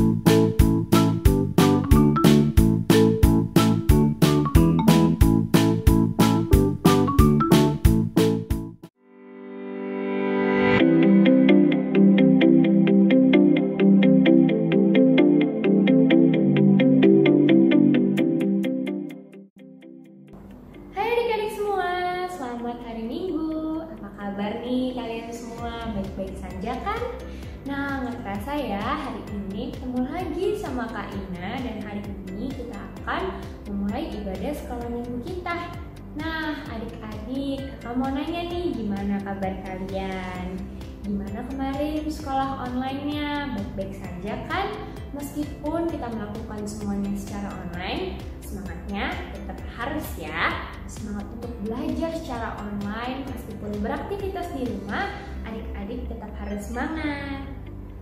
Hai adik-adik semua, selamat hari Minggu. Apa kabar nih kalian semua? Baik-baik saja kan? Nah, nggak terasa ya, hari ini ketemu lagi sama Kak Ina. Dan hari ini kita akan memulai ibadah sekolah minggu kita. Nah, adik-adik, kakak mau nanya nih, gimana kabar kalian? Gimana kemarin sekolah online-nya? Baik-baik saja kan? Meskipun kita melakukan semuanya secara online, semangatnya tetap harus ya. Semangat untuk belajar secara online, meskipun beraktivitas di rumah, adik-adik tetap harus semangat.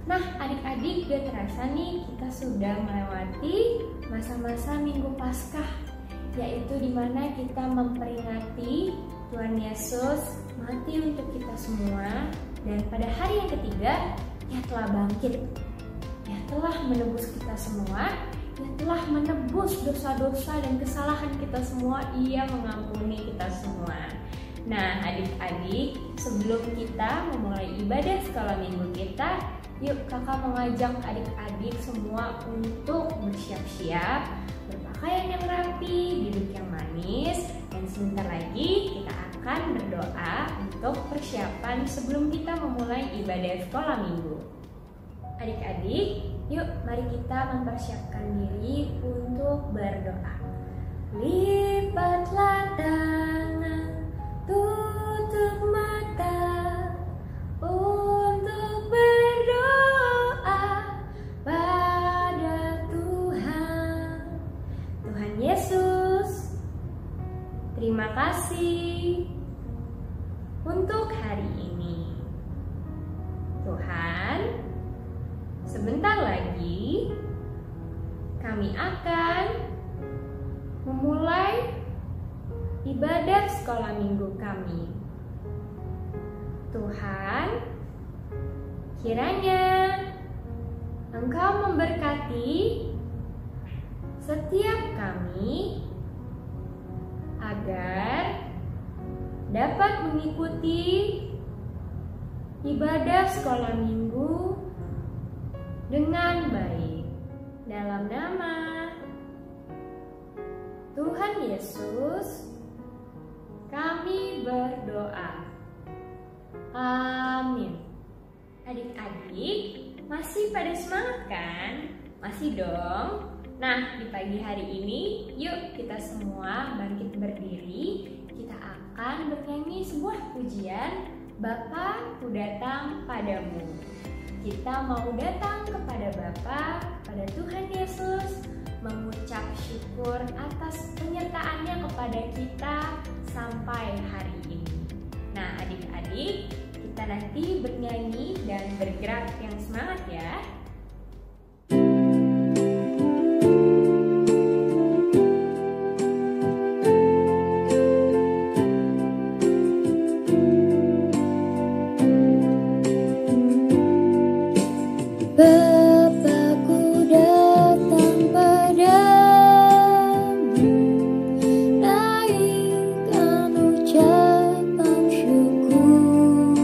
Nah, adik-adik gak terasa nih kita sudah melewati masa-masa Minggu Paskah, yaitu dimana kita memperingati Tuhan Yesus mati untuk kita semua, dan pada hari yang ketiga Ia telah bangkit. Ia telah menebus kita semua. Ia telah menebus dosa-dosa dan kesalahan kita semua. Ia mengampuni kita semua. Nah, adik-adik, sebelum kita memulai ibadah sekolah minggu kita, yuk kakak mengajak adik-adik semua untuk bersiap-siap, berpakaian yang rapi, duduk yang manis, dan sebentar lagi kita akan berdoa untuk persiapan sebelum kita memulai ibadah sekolah minggu. Adik-adik, yuk mari kita mempersiapkan diri untuk berdoa. Lipatlah tangan, tutup mata untuk berdoa pada Tuhan. Tuhan Yesus, terima kasih untuk hari ini. Tuhan, sebentar lagi kami akan memulai ibadah sekolah minggu kami. Tuhan, kiranya Engkau memberkati setiap kami agar dapat mengikuti ibadah sekolah minggu dengan baik. Dalam nama Tuhan Yesus, kami berdoa. Amin. Adik-adik, masih pada semangat kan? Masih dong? Nah, di pagi hari ini, yuk kita semua bangkit berdiri. Kita akan bernyanyi sebuah pujian, Bapa ku datang padamu. Kita mau datang kepada Bapa, pada Tuhan Yesus, mengucap syukur atas penyertaannya kepada kita sampai hari ini. Nah, adik-adik, kita nanti bernyanyi dan bergerak yang semangat ya. Bapa-Ku datang padamu, naikkan ucapan syukur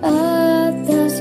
atas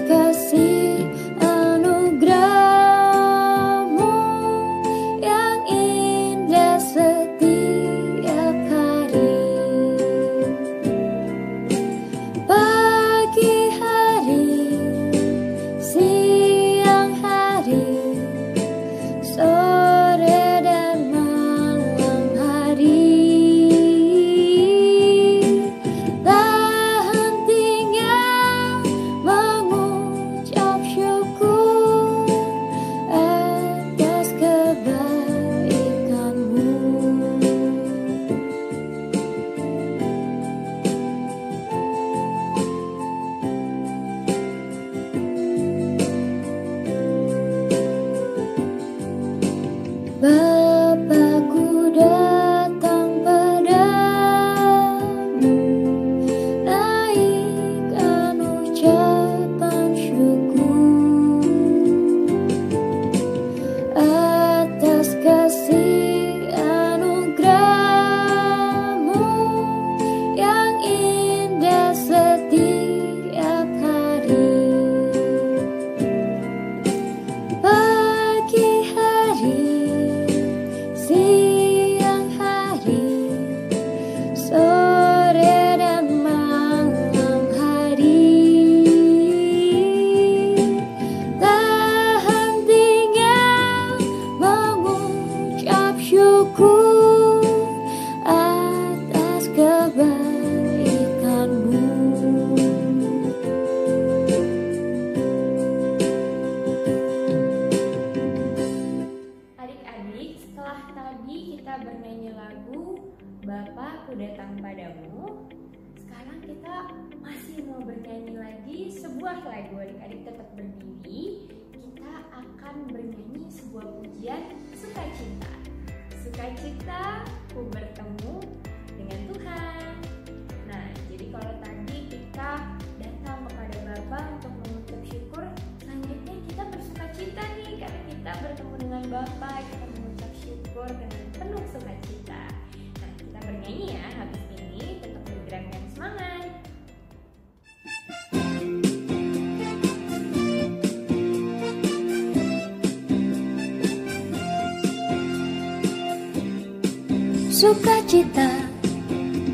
Aku datang padamu. Sekarang kita masih mau bernyanyi lagi sebuah lagu. Adik-adik tetap berdiri. Kita akan bernyanyi sebuah pujian sukacita. Sukacita ku bertemu dengan Tuhan. Nah, jadi kalau tadi kita datang kepada Bapa untuk mengucap syukur, selanjutnya kita bersukacita nih karena kita bertemu dengan Bapa. Kita mengucap syukur dengan penuh sukacita. Nah, kita bernyanyi ya habis ini, tetap bergerak dan semangat. Sukacita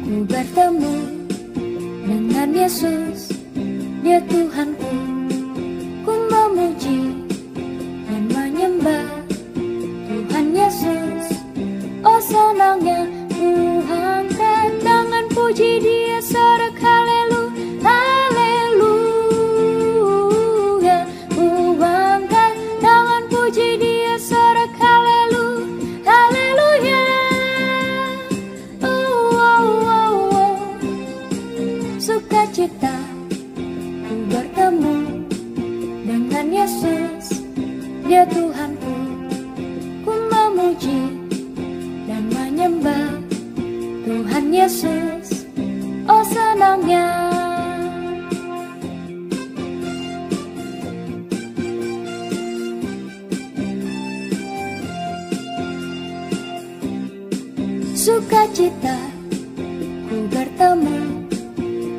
ku bertemu dengan Yesus, Dia Tuhanku. Ku memuji dan menyembah Tuhan Yesus. Oh senangnya ku angkat tangan puji Dia, sorak haleluya, haleluya. Ku angkat tangan puji Dia, sorak haleluya, haleluya. Sukacita ku bertemu dengan Yesus, Dia Tuhanku. Ku memuji dan menyembah Tuhan Yesus. Oh senangnya. Sukacita ku bertemu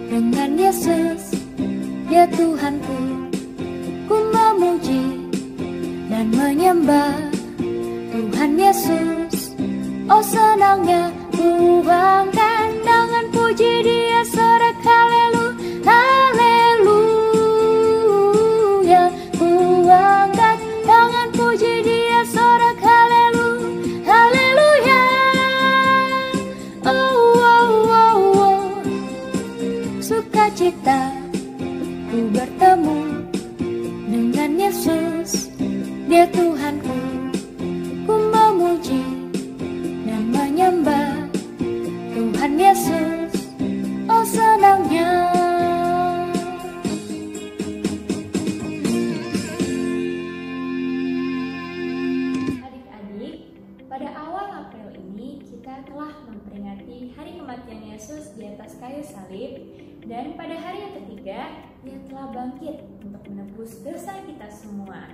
dengan Yesus, Dia Tuhanku. Ku memuji dan menyembah Tuhan Yesus. Oh senangnya ku angkat tangan puji Dia, sorak haleluya, haleluya. Ku angkat tangan puji Dia, sorak haleluya, haleluya. Sukacita ku bertemu dengan Yesus, Dia Tuhanku. Ku memuji dan menyembah Tuhan Yesus. Oh senangnya. Adik-adik, pada awal April ini kita telah memperingati hari kematian Yesus di atas kayu salib. Dan pada hari yang ketiga, Dia telah bangkit untuk menebus dosa kita semua.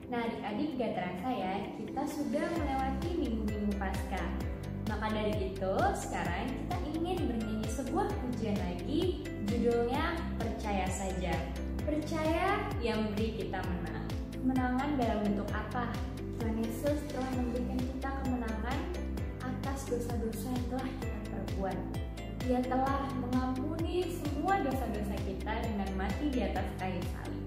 Nah adik-adik, gak terasa ya, kita sudah melewati minggu-minggu Paskah. Maka dari itu, sekarang kita ingin bernyanyi sebuah pujian lagi, judulnya Percaya Saja. Percaya yang memberi kita menang. Kemenangan dalam bentuk apa? Tuhan Yesus telah memberikan kita kemenangan atas dosa-dosa yang telah kita perbuat. Dia telah mengampuni semua dosa-dosa kita dengan mati di atas kayu salib.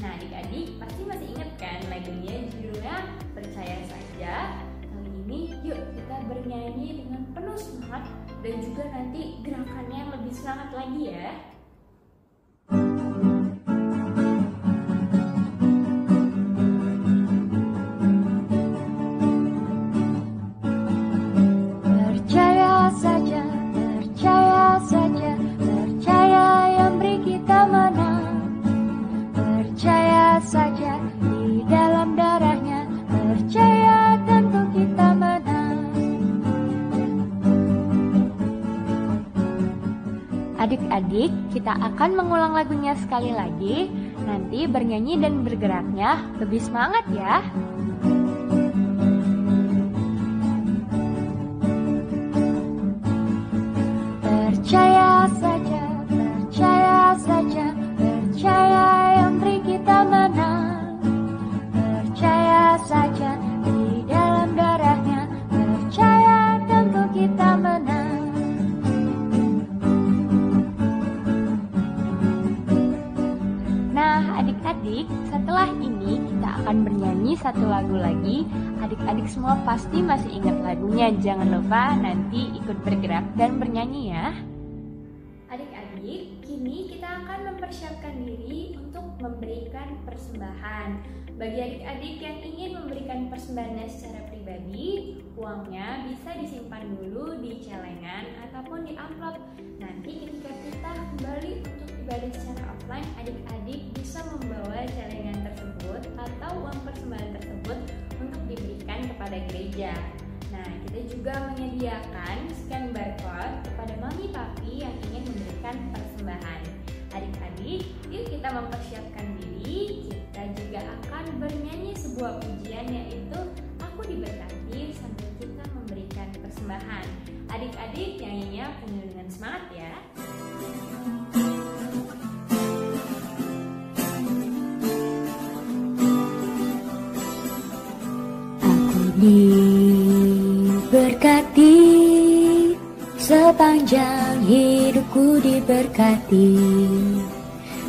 Nah adik-adik pasti masih ingat kan lagunya, judulnya Percaya Saja. Kali ini yuk kita bernyanyi dengan penuh semangat dan juga nanti gerakannya lebih semangat lagi ya. Percaya saja, percaya saja, percaya yang beri kita menang. Percaya saja di dalam darahnya, percaya tentu kita menang. Adik-adik, kita akan mengulang lagunya sekali lagi. Nanti bernyanyi dan bergeraknya lebih semangat ya. Percaya saja, percaya saja, percaya yang beri kita menang. Percaya saja di dalam darahnya, percaya tentu kita menang. Nah adik-adik, setelah ini kita akan bernyanyi satu lagu lagi. Adik-adik semua pasti masih ingat lagunya. Jangan lupa nanti ikut bergerak dan bernyanyi ya. Adik-adik, adik-adik, kini kita akan mempersiapkan diri untuk memberikan persembahan. Bagi adik-adik yang ingin memberikan persembahannya secara pribadi, uangnya bisa disimpan dulu di celengan ataupun di amplop. Nanti ketika kita kembali untuk ibadah secara offline, adik-adik bisa membawa celengan tersebut atau uang persembahan tersebut untuk diberikan kepada gereja. Nah, kita juga menyediakan scan barcode kepada mami papi yang ingin memberikan persembahan. Adik-adik, yuk kita mempersiapkan diri. Kita juga akan bernyanyi sebuah pujian, yaitu Aku Diberkati, sambil kita memberikan persembahan. Adik-adik, nyanyinya penuh dengan semangat ya. Aku diberkati, sepanjang hidupku diberkati.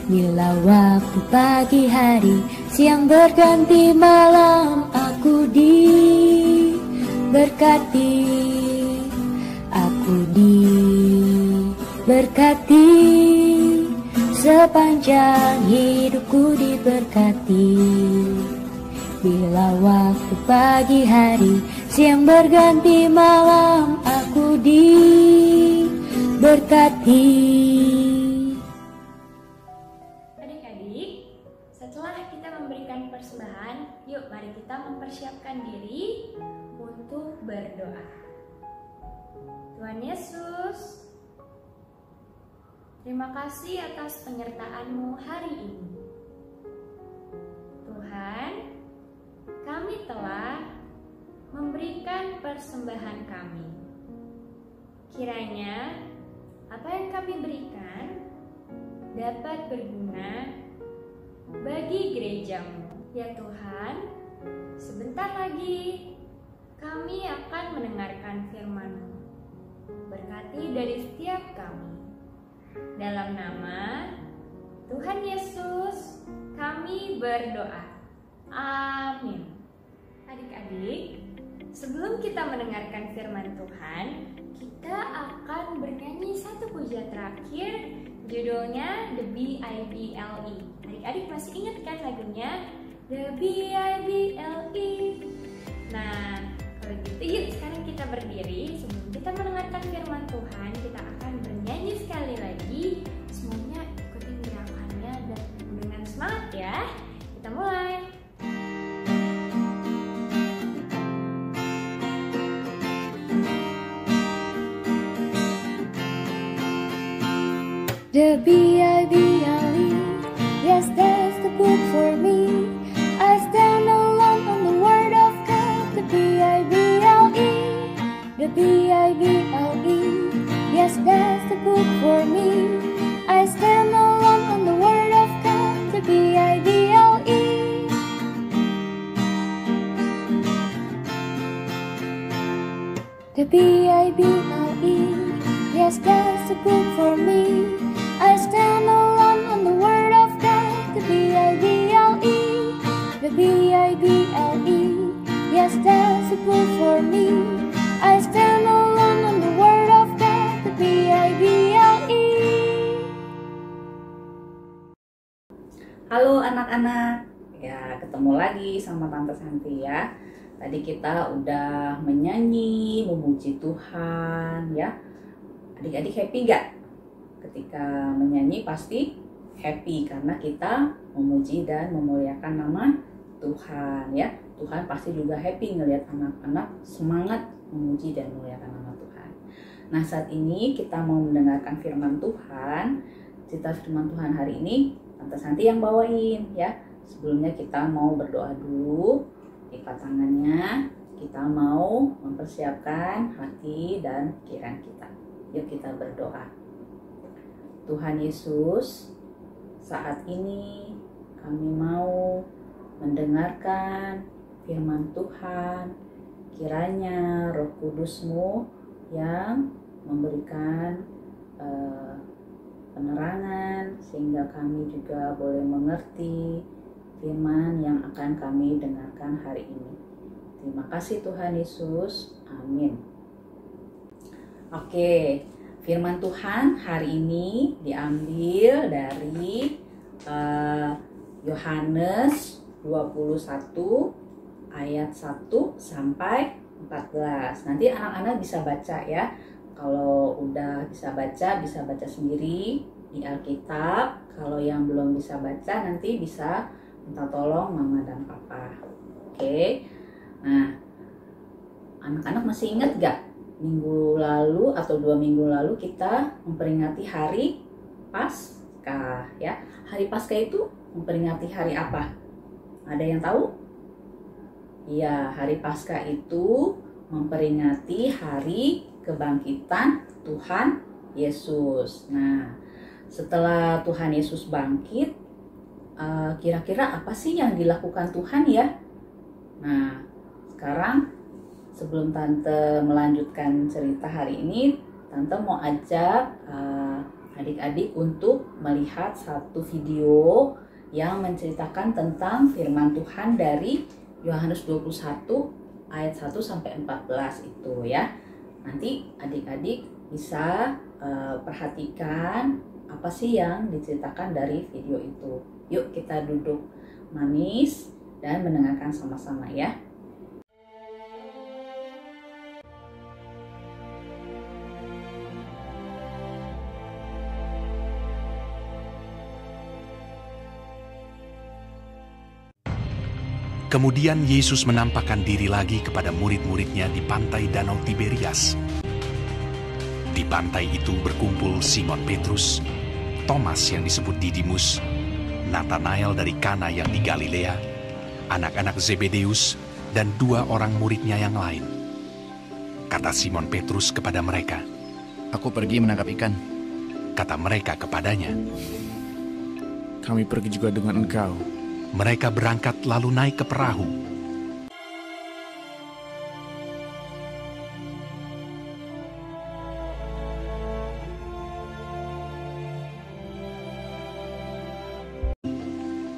Bila waktu pagi hari, siang berganti malam, aku diberkati. Aku diberkati, sepanjang hidupku diberkati. Bila waktu pagi hari, siang berganti malam, aku diberkati. Adik-adik, setelah kita memberikan persembahan, yuk mari kita mempersiapkan diri untuk berdoa. Tuhan Yesus, terima kasih atas penyertaan-Mu hari ini. Tuhan, kami telah memberikan persembahan kami. Kiranya apa yang kami berikan dapat berguna bagi gereja-Mu. Ya Tuhan, sebentar lagi kami akan mendengarkan firman-Mu. Berkati dari setiap kami. Dalam nama Tuhan Yesus kami berdoa. Amin. Adik-adik, sebelum kita mendengarkan firman Tuhan, kita akan bernyanyi satu pujian terakhir, judulnya The B-I-B-L-E. Adik-adik masih ingat kan lagunya? The B-I-B-L-E. Nah, kalau gitu yuk sekarang kita berdiri. Sebelum kita mendengarkan firman Tuhan, kita akan bernyanyi sekali lagi. Semuanya ikutin gerakannya dan dengan semangat ya. Kita mulai. The B-I-B-L-E, yes, that's the book for me. I stand alone on the word of God. The B-I-B-L-E, the B-I-B-L-E, yes, that's the book for me. I stand alone on the word of God. The B-I-B-L-E. The B-I-B-L-E, yes, that's the book for me. I stand alone on the word of God. The B-I-B-L-E, the B-I-B-L-E, yes, that's the book for me. I stand alone on the word of God. The B-I-B-L-E. Halo anak-anak, ya ketemu lagi sama Tante Santi ya. Tadi kita udah menyanyi, memuji Tuhan ya. Adik-adik happy gak? Ketika menyanyi pasti happy karena kita memuji dan memuliakan nama Tuhan ya. Tuhan pasti juga happy ngelihat anak-anak semangat memuji dan memuliakan nama Tuhan. Nah, saat ini kita mau mendengarkan firman Tuhan. Cerita firman Tuhan hari ini Tante Santi yang bawain ya. Sebelumnya kita mau berdoa dulu. Lipat tangannya. Kita mau mempersiapkan hati dan pikiran kita. Yuk kita berdoa. Tuhan Yesus, saat ini kami mau mendengarkan firman Tuhan. Kiranya Roh Kudus-Mu yang memberikan penerangan sehingga kami juga boleh mengerti firman yang akan kami dengarkan hari ini. Terima kasih Tuhan Yesus. Amin. Oke, firman Tuhan hari ini diambil dari Yohanes 21 ayat 1 sampai 14. Nanti anak-anak bisa baca ya. Kalau udah bisa baca sendiri di Alkitab. Kalau yang belum bisa baca nanti bisa minta tolong mama dan papa. Oke. Nah, anak-anak masih ingat gak? Minggu lalu atau 2 minggu lalu kita memperingati hari Paskah ya. Hari Paskah itu memperingati hari apa? Ada yang tahu? Iya, hari Paskah itu memperingati hari kebangkitan Tuhan Yesus. Nah, setelah Tuhan Yesus bangkit, kira-kira apa sih yang dilakukan Tuhan ya? Nah, sekarang sebelum Tante melanjutkan cerita hari ini, Tante mau ajak adik-adik untuk melihat satu video yang menceritakan tentang firman Tuhan dari Yohanes 21 ayat 1 sampai 14 itu ya. Nanti adik-adik bisa perhatikan apa sih yang diceritakan dari video itu. Yuk kita duduk manis dan mendengarkan sama-sama ya. Kemudian Yesus menampakkan diri lagi kepada murid-muridnya di pantai Danau Tiberias. Di pantai itu berkumpul Simon Petrus, Thomas yang disebut Didimus, Nathanael dari Kana yang di Galilea, anak-anak Zebedeus, dan 2 orang muridnya yang lain. Kata Simon Petrus kepada mereka, "Aku pergi menangkap ikan." Kata mereka kepadanya, "Kami pergi juga dengan engkau." Mereka berangkat lalu naik ke perahu.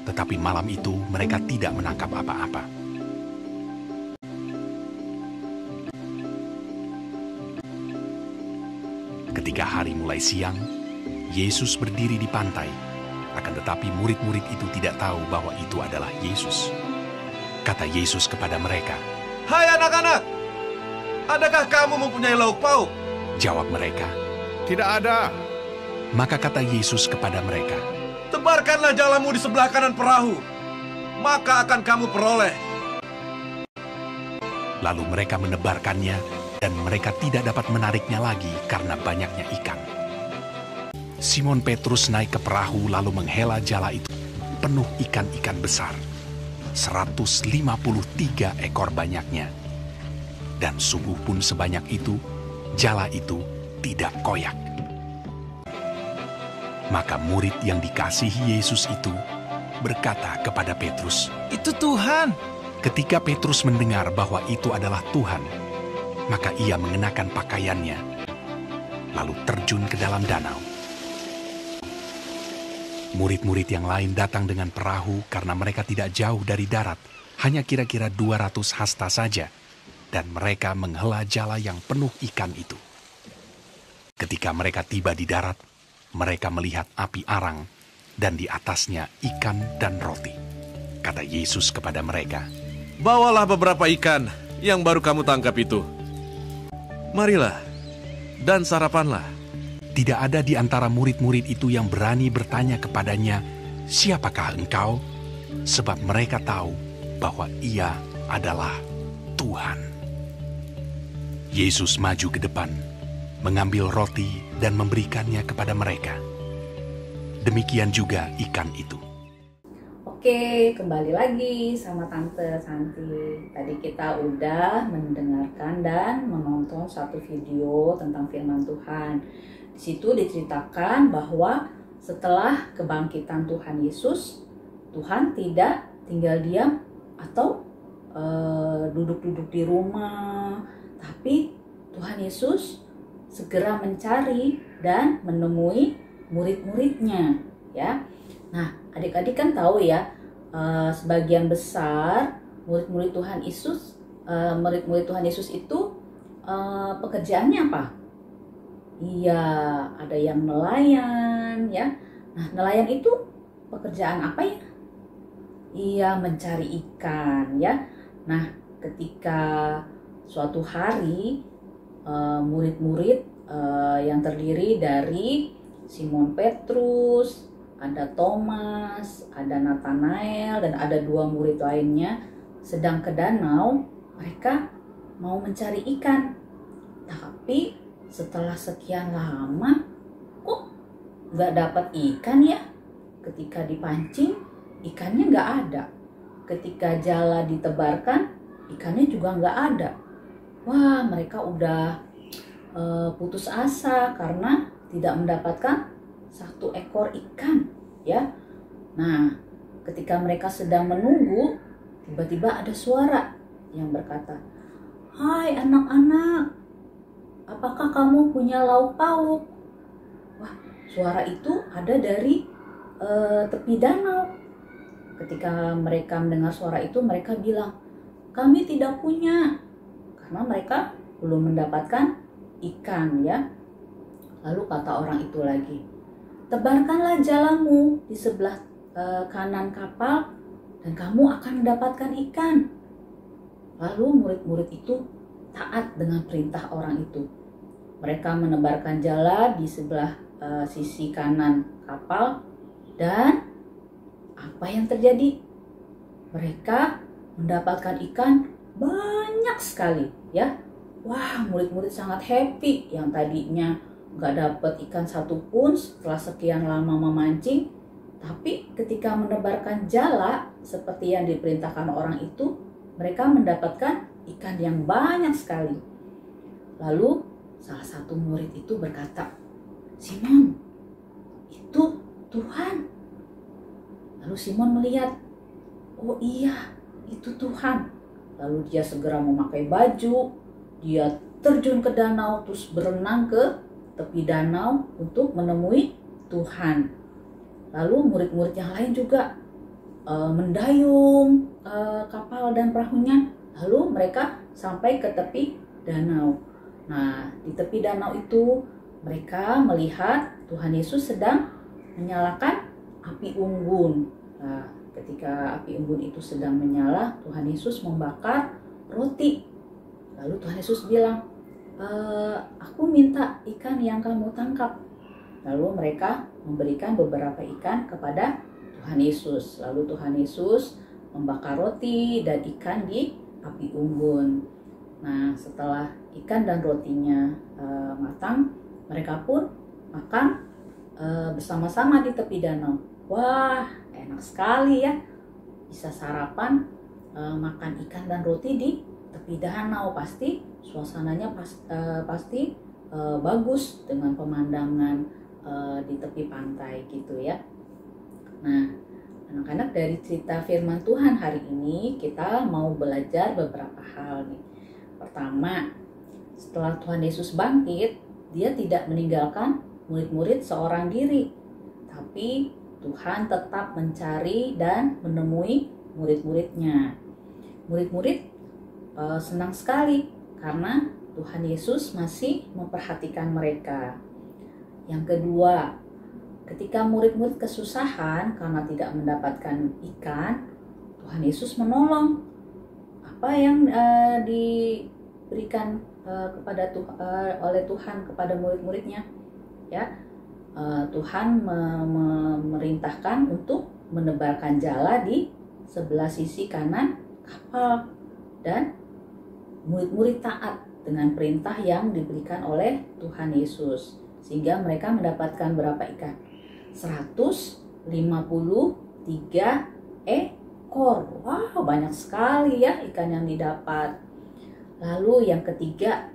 Tetapi malam itu mereka tidak menangkap apa-apa. Ketika hari mulai siang, Yesus berdiri di pantai. Akan tetapi murid-murid itu tidak tahu bahwa itu adalah Yesus. Kata Yesus kepada mereka, "Hai anak-anak, adakah kamu mempunyai lauk pauk?" Jawab mereka, "Tidak ada." Maka kata Yesus kepada mereka, "Tebarkanlah jalamu di sebelah kanan perahu, maka akan kamu peroleh." Lalu mereka menebarkannya, dan mereka tidak dapat menariknya lagi karena banyaknya ikan. Simon Petrus naik ke perahu lalu menghela jala itu, penuh ikan-ikan besar, 153 ekor banyaknya. Dan sungguh pun sebanyak itu, jala itu tidak koyak. Maka murid yang dikasihi Yesus itu berkata kepada Petrus, "Itu Tuhan." Ketika Petrus mendengar bahwa itu adalah Tuhan, maka ia mengenakan pakaiannya, lalu terjun ke dalam danau. Murid-murid yang lain datang dengan perahu karena mereka tidak jauh dari darat, hanya kira-kira 200 hasta saja, dan mereka menghela jala yang penuh ikan itu. Ketika mereka tiba di darat, mereka melihat api arang, dan di atasnya ikan dan roti. Kata Yesus kepada mereka, "Bawalah beberapa ikan yang baru kamu tangkap itu. Marilah, dan sarapanlah." Tidak ada di antara murid-murid itu yang berani bertanya kepadanya, "Siapakah engkau?" Sebab mereka tahu bahwa ia adalah Tuhan. Yesus maju ke depan, mengambil roti dan memberikannya kepada mereka. Demikian juga ikan itu. Oke, kembali lagi sama Tante Santi. Tadi kita udah mendengarkan dan menonton satu video tentang firman Tuhan. Di situ diceritakan bahwa setelah kebangkitan Tuhan Yesus, Tuhan tidak tinggal diam atau duduk-duduk di rumah, tapi Tuhan Yesus segera mencari dan menemui murid-muridnya, ya. Nah, adik-adik kan tahu ya, sebagian besar murid-murid Tuhan Yesus itu pekerjaannya apa? Iya, ada yang nelayan ya. Nah, nelayan itu pekerjaan apa ya? Iya, mencari ikan ya. Nah, ketika suatu hari murid-murid yang terdiri dari Simon Petrus, ada Thomas, ada Nathanael, dan ada 2 murid lainnya sedang ke danau. Mereka mau mencari ikan. Tapi setelah sekian lama, kok nggak dapat ikan ya? Ketika dipancing, ikannya nggak ada. Ketika jala ditebarkan, ikannya juga nggak ada. Wah, mereka udah putus asa karena tidak mendapatkan 1 ekor ikan ya. Nah, ketika mereka sedang menunggu, tiba-tiba ada suara yang berkata, "Hai anak-anak, apakah kamu punya lauk pauk?" Wah, suara itu ada dari tepi danau. Ketika mereka mendengar suara itu, mereka bilang, "Kami tidak punya," karena mereka belum mendapatkan ikan ya. Lalu kata orang itu lagi, "Tebarkanlah jalamu di sebelah kanan kapal dan kamu akan mendapatkan ikan." Lalu murid-murid itu taat dengan perintah orang itu. Mereka menebarkan jala di sebelah sisi kanan kapal, dan apa yang terjadi? Mereka mendapatkan ikan banyak sekali ya. Wah, murid-murid sangat happy. Yang tadinya nggak dapat ikan satupun setelah sekian lama memancing, tapi ketika menebarkan jala seperti yang diperintahkan orang itu, mereka mendapatkan ikan yang banyak sekali. Lalu salah satu murid itu berkata, "Simon, itu Tuhan." Lalu Simon melihat, "Oh iya, itu Tuhan." Lalu dia segera memakai baju, dia terjun ke danau, terus berenang ke tepi danau untuk menemui Tuhan. Lalu murid-murid yang lain juga mendayung kapal dan perahunya. Lalu mereka sampai ke tepi danau. Nah, di tepi danau itu mereka melihat Tuhan Yesus sedang menyalakan api unggun. Nah, ketika api unggun itu sedang menyala, Tuhan Yesus membakar roti. Lalu Tuhan Yesus bilang, "Aku minta ikan yang kamu tangkap." Lalu mereka memberikan beberapa ikan kepada Tuhan Yesus. Lalu Tuhan Yesus membakar roti dan ikan di api unggun. Nah, setelah ikan dan rotinya matang, mereka pun makan bersama-sama di tepi danau. Wah, enak sekali ya. Bisa sarapan makan ikan dan roti di tepi danau. Pasti suasananya pasti bagus dengan pemandangan di tepi pantai gitu ya. Nah, anak-anak, dari cerita firman Tuhan hari ini kita mau belajar beberapa hal nih. Pertama, setelah Tuhan Yesus bangkit, dia tidak meninggalkan murid-murid seorang diri, tapi Tuhan tetap mencari dan menemui murid-muridnya. Murid-murid senang sekali karena Tuhan Yesus masih memperhatikan mereka. Yang kedua, ketika murid-murid kesusahan karena tidak mendapatkan ikan, Tuhan Yesus menolong. Apa yang diberikan oleh Tuhan kepada murid-muridnya? Ya, Tuhan memerintahkan untuk menebarkan jala di sebelah sisi kanan kapal, dan murid-murid taat dengan perintah yang diberikan oleh Tuhan Yesus, sehingga mereka mendapatkan berapa ikan? 153 ekor. Wow, banyak sekali ya ikan yang didapat. Lalu yang ketiga,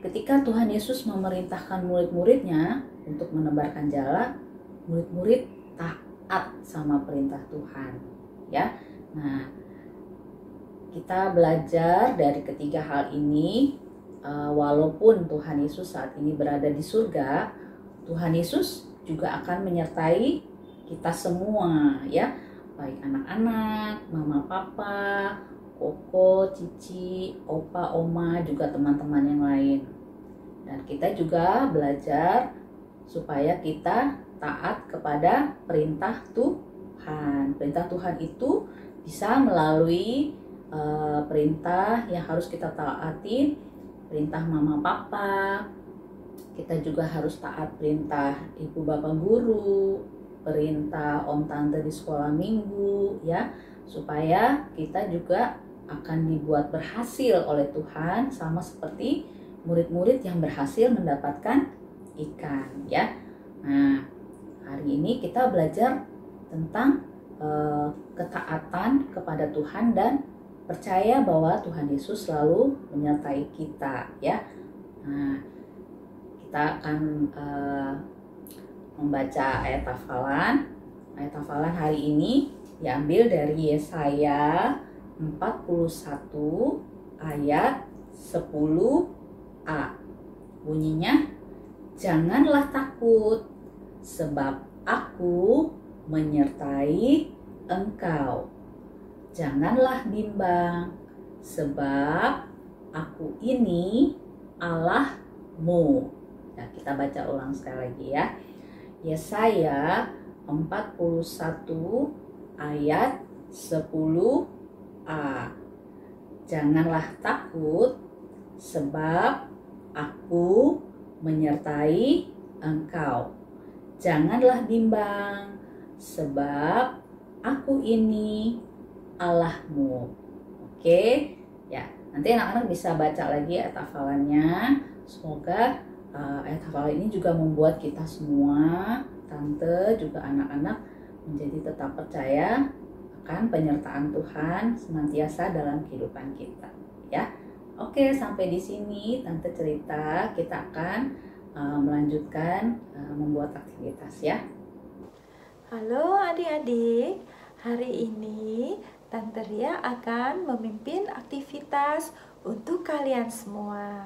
ketika Tuhan Yesus memerintahkan murid-muridnya untuk menebarkan jala, murid-murid taat sama perintah Tuhan ya. Nah, kita belajar dari ketiga hal ini. Walaupun Tuhan Yesus saat ini berada di surga, Tuhan Yesus juga akan menyertai kita semua ya, baik anak-anak, mama, papa, koko, cici, opa, oma, juga teman-teman yang lain. Dan kita juga belajar supaya kita taat kepada perintah Tuhan. Perintah Tuhan itu bisa melalui perintah yang harus kita taati, perintah mama papa. Kita juga harus taat perintah ibu bapak guru, perintah om tante di sekolah minggu, ya, supaya kita juga akan dibuat berhasil oleh Tuhan sama seperti murid-murid yang berhasil mendapatkan ikan, ya. Nah, hari ini kita belajar tentang ketaatan kepada Tuhan dan percaya bahwa Tuhan Yesus selalu menyertai kita, ya. Nah, kita akan membaca ayat hafalan. Ayat hafalan hari ini diambil dari Yesaya 41 ayat 10a. Bunyinya, janganlah takut, sebab aku menyertai engkau. Janganlah bimbang, sebab aku ini Allahmu. Nah, kita baca ulang sekali lagi ya. Yesaya 41 ayat 10a. Janganlah takut, sebab aku menyertai engkau. Janganlah bimbang, sebab aku ini Allahmu. Oke, ya, nanti anak-anak bisa baca lagi ayat hafalannya. Semoga ayat hafalan ini juga membuat kita semua, tante juga anak-anak, menjadi tetap percaya akan penyertaan Tuhan senantiasa dalam kehidupan kita, ya. Oke, sampai di sini tante cerita, kita akan melanjutkan membuat aktivitas, ya. Halo adik-adik, hari ini Tante Ria akan memimpin aktivitas untuk kalian semua.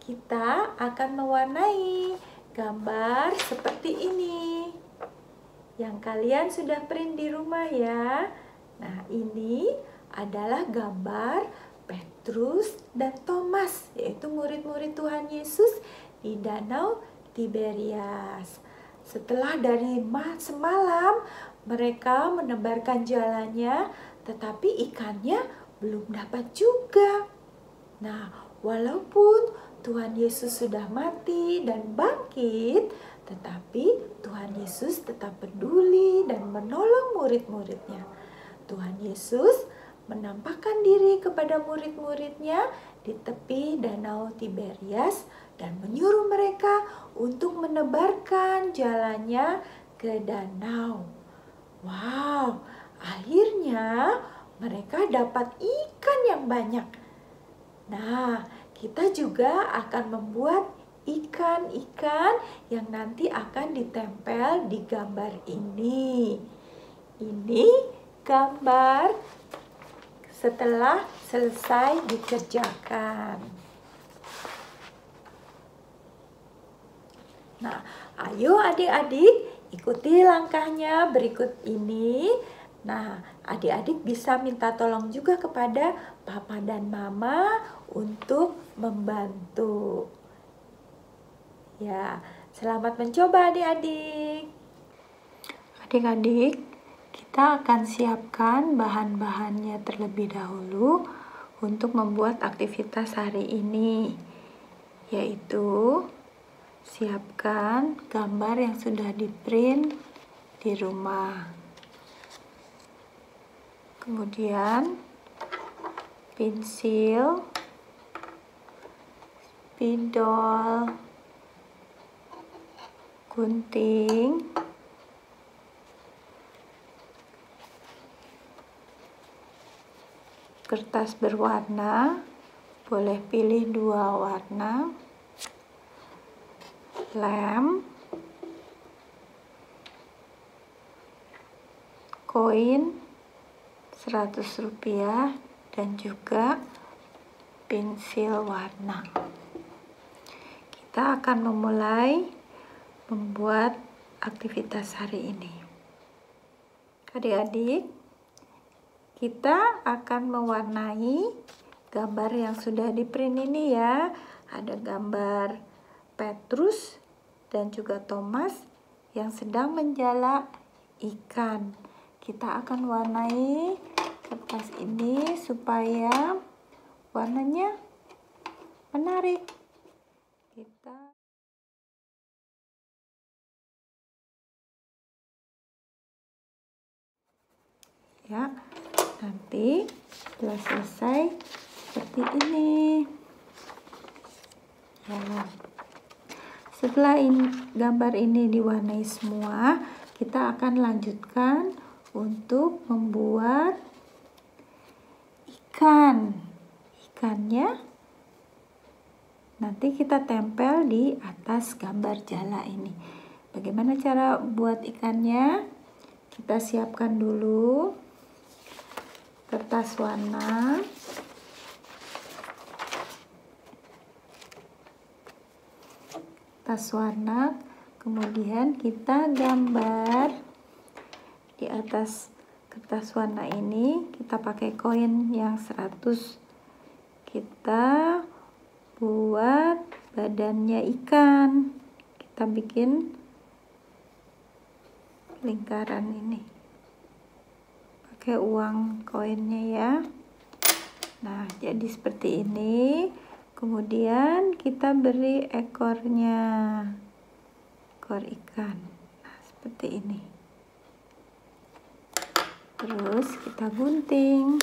Kita akan mewarnai gambar seperti ini yang kalian sudah print di rumah ya. Nah, ini adalah gambar Petrus dan Thomas, yaitu murid-murid Tuhan Yesus di Danau Tiberias. Setelah dari semalam mereka menebarkan jalannya, tetapi ikannya belum dapat juga. Nah, walaupun Tuhan Yesus sudah mati dan bangkit, tetapi Tuhan Yesus tetap peduli dan menolong murid-muridnya. Tuhan Yesus menampakkan diri kepada murid-muridnya di tepi Danau Tiberias dan menyuruh mereka untuk menebarkan jalannya ke danau. Wow, akhirnya mereka dapat ikan yang banyak. Nah, kita juga akan membuat ikan-ikan yang nanti akan ditempel di gambar ini. Ini gambar setelah selesai dikerjakan. Nah, ayo adik-adik ikuti langkahnya berikut ini. Nah, adik-adik bisa minta tolong juga kepada papa dan mama untuk membantu. Ya, selamat mencoba adik-adik. Adik-adik, kita akan siapkan bahan-bahannya terlebih dahulu untuk membuat aktivitas hari ini, yaitu siapkan gambar yang sudah di-print di rumah. Kemudian pensil, spidol, gunting, kertas berwarna, boleh pilih 2 warna, lem, koin 100 rupiah, dan juga pensil warna. Kita akan memulai membuat aktivitas hari ini. Adik-adik, kita akan mewarnai gambar yang sudah di-print ini ya. Ada gambar Petrus dan juga Thomas yang sedang menjala ikan. Kita akan warnai kertas ini supaya warnanya menarik. Kita ya, nanti setelah selesai seperti ini. Ya. Setelah gambar ini diwarnai semua, kita akan lanjutkan untuk membuat ikan. Ikannya nanti kita tempel di atas gambar jala ini. Bagaimana cara buat ikannya? Kita siapkan dulu kertas warna. Kemudian kita gambar di atas kertas warna ini. Kita pakai koin yang 100. Kita buat badannya ikan. Kita bikin lingkaran ini pakai uang koinnya ya. Nah, jadi seperti ini. Kemudian kita beri ekornya, ekor ikan. Nah, seperti ini. Terus kita gunting.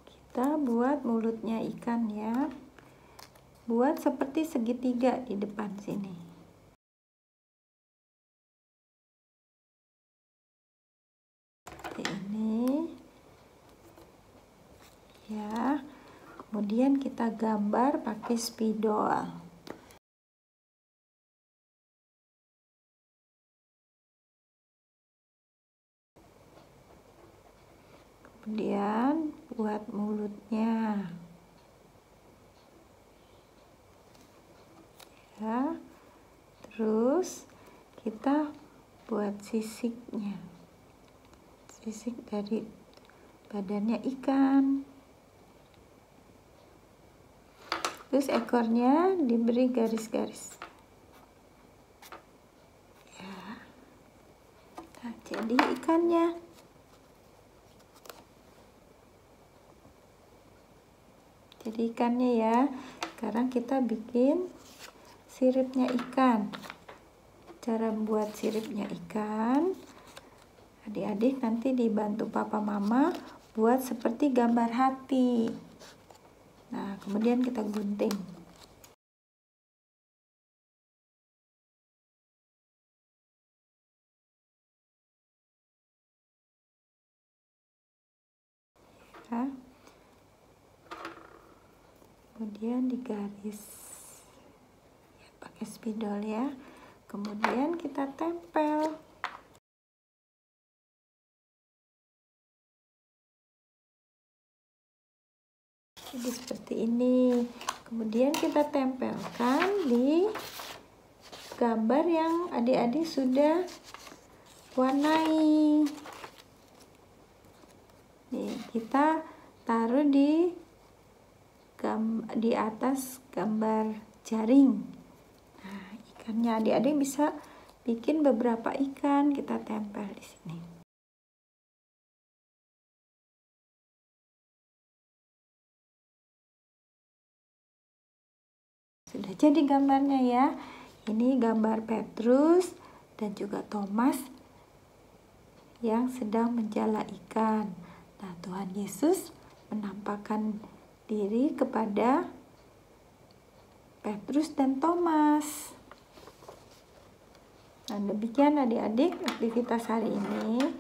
Kita buat mulutnya ikan ya. Buat seperti segitiga di depan sini. Seperti ini. Ya. Kemudian kita gambar pakai spidol. Kemudian buat mulutnya. Ya. Terus kita buat sisiknya. Sisik dari badannya ikan. Terus ekornya diberi garis-garis. Ya. Nah, jadi ikannya. Jadi ikannya ya. Sekarang kita bikin siripnya ikan. Cara buat siripnya ikan, adik-adik nanti dibantu papa mama buat seperti gambar hati. Nah, kemudian kita gunting. Ya. Kemudian digaris ya, pakai spidol ya. Kemudian kita tempel. Jadi seperti ini. Kemudian kita tempelkan di gambar yang adik-adik sudah warnai. Nih, kita taruh di atas gambar jaring. Nah, ikannya adik-adik bisa bikin beberapa ikan, kita tempel di sini. Sudah jadi gambarnya ya. Ini gambar Petrus dan juga Thomas yang sedang menjala ikan. Nah, Tuhan Yesus menampakkan diri kepada Petrus dan Thomas. Nah, demikian adik-adik aktivitas hari ini.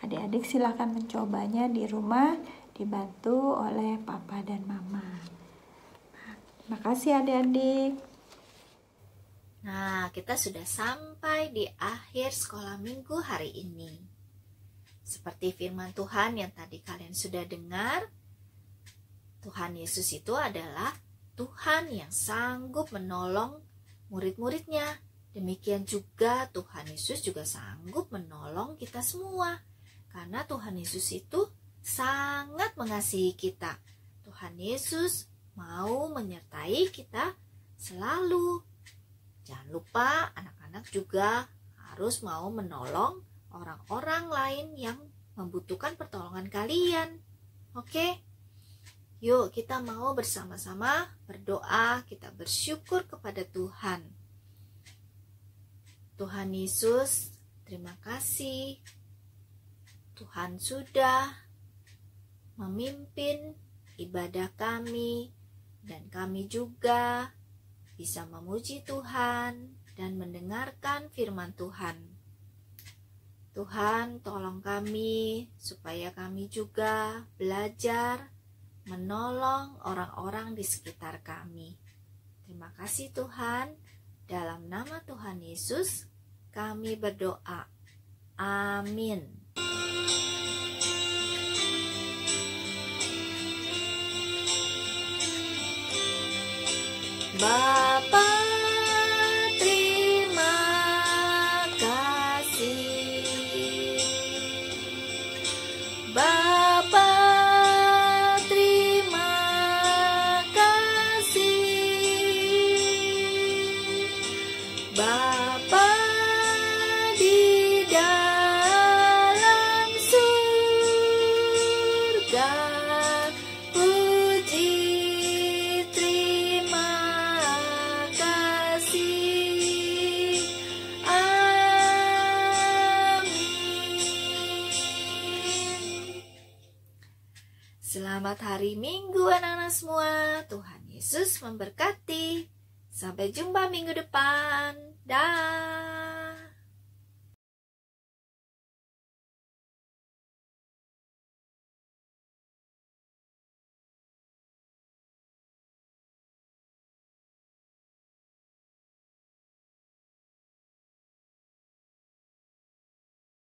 Adik-adik silahkan mencobanya di rumah, dibantu oleh papa dan mama. Nah, terima kasih adik-adik. Nah, kita sudah sampai di akhir sekolah minggu hari ini. Seperti firman Tuhan yang tadi kalian sudah dengar, Tuhan Yesus itu adalah Tuhan yang sanggup menolong murid-muridnya Demikian juga Tuhan Yesus juga sanggup menolong kita semua. Karena Tuhan Yesus itu sangat mengasihi kita. Tuhan Yesus mau menyertai kita selalu. Jangan lupa anak-anak juga harus mau menolong orang-orang lain yang membutuhkan pertolongan kalian. Oke? Yuk kita mau bersama-sama berdoa, kita bersyukur kepada Tuhan. Tuhan Yesus, terima kasih. Tuhan sudah memimpin ibadah kami dan kami juga bisa memuji Tuhan dan mendengarkan firman Tuhan. Tuhan, tolong kami supaya kami juga belajar menolong orang-orang di sekitar kami. Terima kasih Tuhan. Dalam nama Tuhan Yesus, kami berdoa. Amin. Bapa, terima kasih. Bapa, terima kasih. Bapa di dalam surga, puji terima kasih. Amin. Selamat hari Minggu anak-anak semua. Tuhan Yesus memberkati. Sampai jumpa minggu depan. Dah.